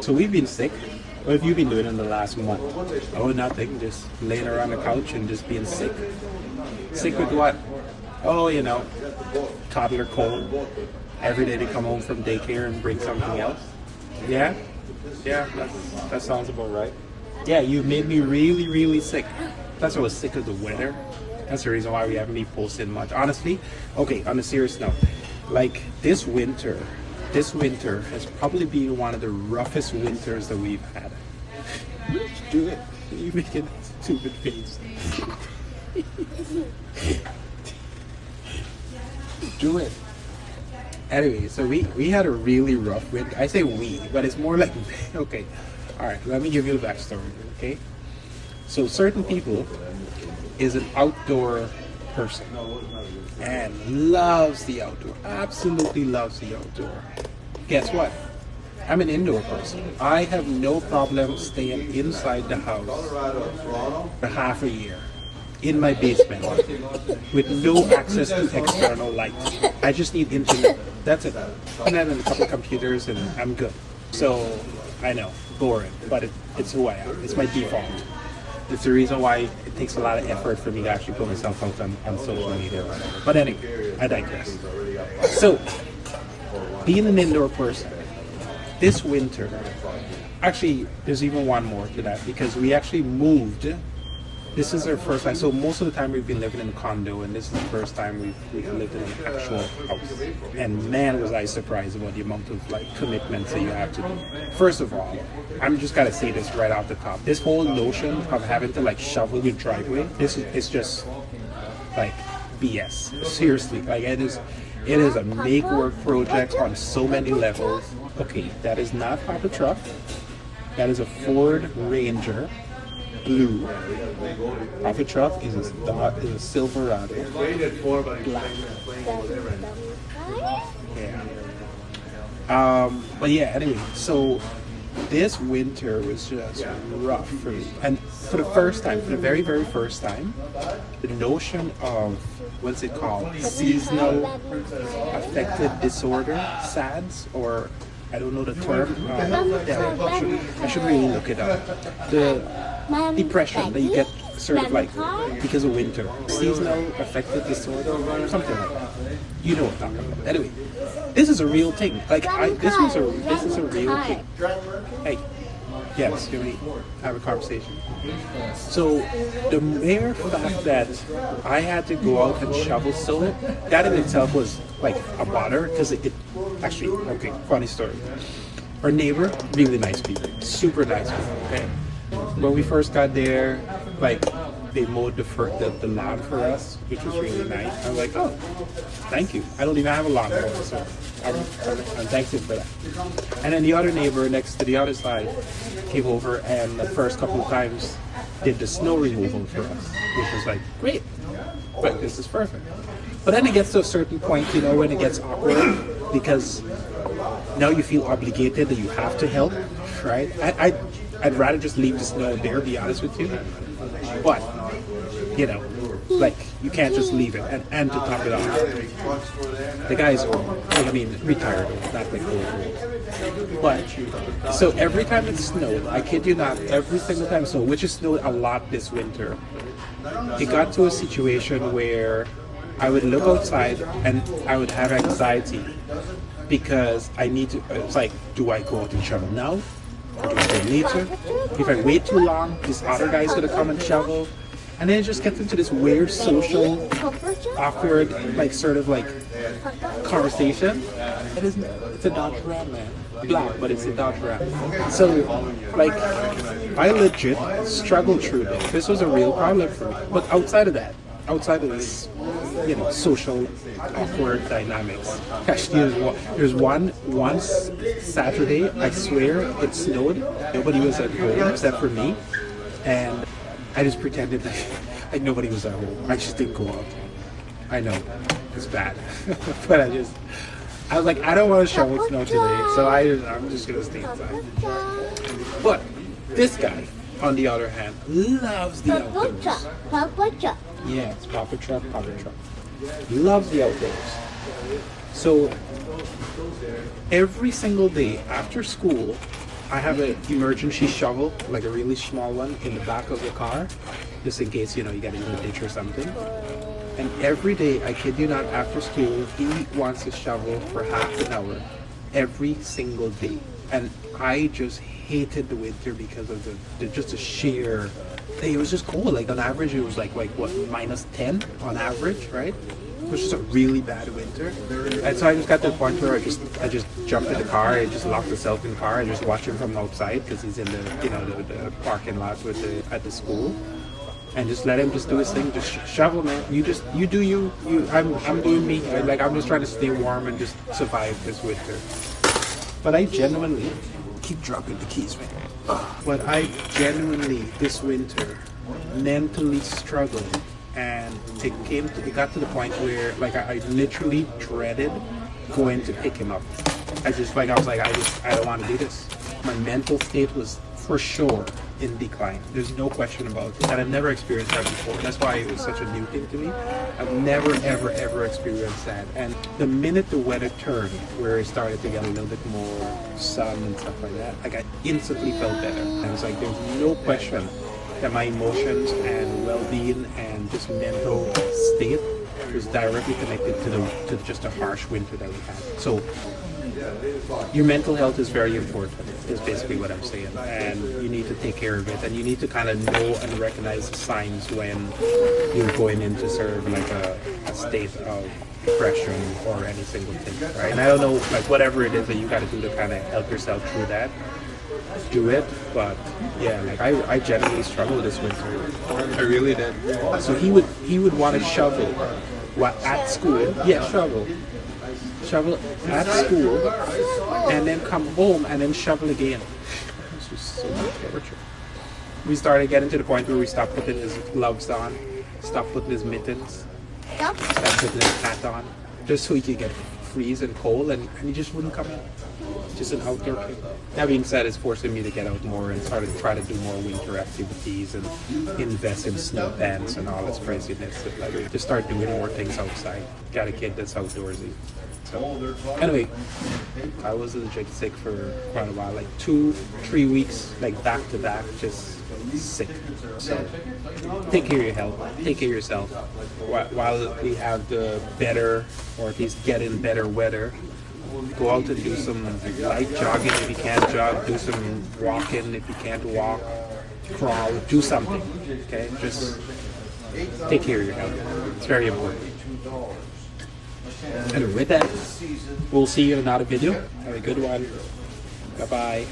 So we've been sick. What have you been doing in the last month? Oh, nothing. Just laying around the couch and just being sick. Sick with what? Oh, toddler cold. Every day they come home from daycare and bring something else. Yeah? Yeah, that sounds about right. Yeah, you made me really, really sick. Plus I was sick of the weather. That's the reason why we haven't been posting much. Honestly, okay, on a serious note, like this winter has probably been one of the roughest winters that we've had. Do it. You making a stupid face. Do it. Anyway, so we had a really rough winter. I say we, but it's more like, okay. All right, let me give you the backstory, okay? So certain people is an outdoor person and loves the outdoor, absolutely loves the outdoor. Guess what? I'm an indoor person. I have no problem staying inside the house for half a year in my basement with no access to external light. I just need internet. That's it. And then a couple of computers and I'm good. So I know, boring, but it's who I am. It's my default. It's the reason why it takes a lot of effort for me to actually put myself out on social media or whatever. But anyway, I digress. So, being an indoor person, this winter, actually, there's even one more to that because we actually moved. This is our first time. So most of the time we've been living in a condo, and this is the first time we've lived in an actual house. And man, was I surprised about the amount of commitments that you have to do. First of all, I'm just gotta say this right off the top. This whole notion of having to shovel your driveway, it's just BS. Seriously, it is a make work project on so many levels. Okay, that is not Papa Truck. That is a Ford Ranger. Blue. Papa Truck is a Silverado. Black. Yeah. But yeah, anyway, so this winter was just rough for me. And for the first time, for the very, very first time, the notion of, what's it called? Seasonal Affective Disorder, SADS, or I don't know the term. I should really look it up. The depression that you get because of winter. Seasonal Affective Disorder, something like that. You know what I'm talking about. Anyway, this is a real thing. This is a real thing. Hey, yes, can we have a conversation? So the mere fact that I had to go out and shovel snow, that in itself was a bother because it actually, okay, funny story. Our neighbor, really nice people, super nice people, okay? When we first got there, they mowed the lawn for us, which was really nice. I was like, oh, thank you. I don't even have a lawnmower, so I'm thankful for that. And then the other neighbor next to the other side came over and the first couple of times did the snow removal for us, which was great. But this is perfect. But then it gets to a certain point, when it gets awkward, because now you feel obligated that you have to help, right? I'd rather just leave the snow there, be honest with you. But, you can't just leave it. And to top it off, the guy's old. Retired, not old. But, so every time it snowed, I kid you not, every single time it snowed, which has snowed a lot this winter, it got to a situation where I would look outside and I would have anxiety because I need to, it's do I go out and shovel now? Or do I go later? If I wait too long, this other guy's gonna come and shovel. And then it just gets into this weird social, awkward, conversation. It's a Dodge Ram, man. Black, but it's a Dodge Ram. So, I legit struggled through this. This was a real problem for me. But outside of this, social awkward dynamics. Actually, there's one Saturday, I swear, it snowed. Nobody was at home except for me. And I just pretended like nobody was at home. I just didn't go out. I know, it's bad. But I was like, I don't want to shovel snow today, so I'm just going to stay inside. But this guy, on the other hand, loves the outdoors. Yeah, it's Papa Truck. Loves the outdoors. So every single day after school, I have an emergency shovel, like a really small one, in the back of the car, just in case, you get in a ditch or something. And every day, I kid you not, after school, he wants a shovel for half an hour, every single day. And I just hated the winter because of just the sheer. It was just cold. Like on average, it was like what, -10 on average, right? It was just a really bad winter. And so I just got to the point where I just jumped in the car. I just locked myself in the car. I just watch him from outside because he's in the parking lot at the school, and just let him just do his thing. Just shovel, man. You do you. I'm doing me. I'm just trying to stay warm and just survive this winter. But I genuinely keep dropping the keys, man. But I genuinely this winter mentally struggled, and it got to the point where I literally dreaded going to pick him up. I was like I don't want to do this. My mental state was for sure in decline. There's no question about it. And I've never experienced that before. That's why it was such a new thing to me. I've never, ever experienced that. And the minute the weather turned, where it started to get a little bit more sun and stuff like that, I instantly felt better. And it's like there's no question that my emotions and well-being and just mental state was directly connected to just a harsh winter that we had. So your mental health is very important, is basically what I'm saying, and you need to take care of it, and you need to kind of know and recognize the signs when you're going into sort of like a state of depression or any single thing, right? And I don't know, whatever it is that you got to do to kind of help yourself through that, do it. But yeah, I genuinely struggled this winter. I really did. So he would want to shovel at school. Yeah, shovel at school, and then come home and then shovel again. It's just so much torture. We started getting to the point where we stopped putting his gloves on, stopped putting his mittens, stopped putting his hat on, just so he could get freeze and cold, and he just wouldn't come in. Just an outdoor kid. That being said, it's forcing me to get out more and try to do more winter activities and invest in snow pants and all this craziness. Just start doing more things outside. Got a kid that's outdoorsy. So anyway, I was legit sick for quite a while, 2-3 weeks, back to back, just sick. So take care of your health, take care of yourself. While we have the better, or at least getting better weather, go out and do some light jogging if you can't jog, do some walking if you can't walk, crawl, do something, okay? Just take care of your health. It's very important. And with that, we'll see you in another video. Have a good one. Bye-bye.